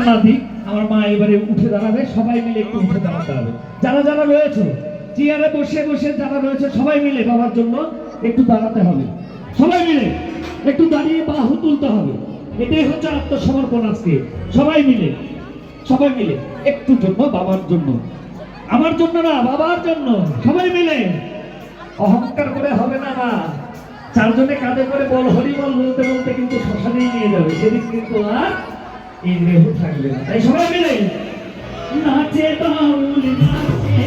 না দিক, আমার মা এবারে উঠে দাঁড়াবে, সবাই মিলে একটু উঠে দাঁড়াতে হবে। যারা যারা রয়েছে চেয়ারে বসে বসে যারা রয়েছে সবাই মিলে বাবার জন্য একটু দাঁড়াতে হবে, সবাই মিলে একটু দাঁড়িয়ে বাহু তুলতে হবে। এটাই হচ্ছে আত্মসমর্পণ। আজকে সবাই মিলে একটু জন্য বাবার জন্য, আমার জন্য না, বাবার জন্য সবাই মিলে। অহংকার করে হবে না মা, চারজনে কাঁধে করে বল হরি বল বলতে বলতে কিন্তু শ্মশানেই নিয়ে যাবে, সেদিন কিন্তু আর এই দেহ থাকবে না। তাই সবাই মিলে নাচে বাউল নাচে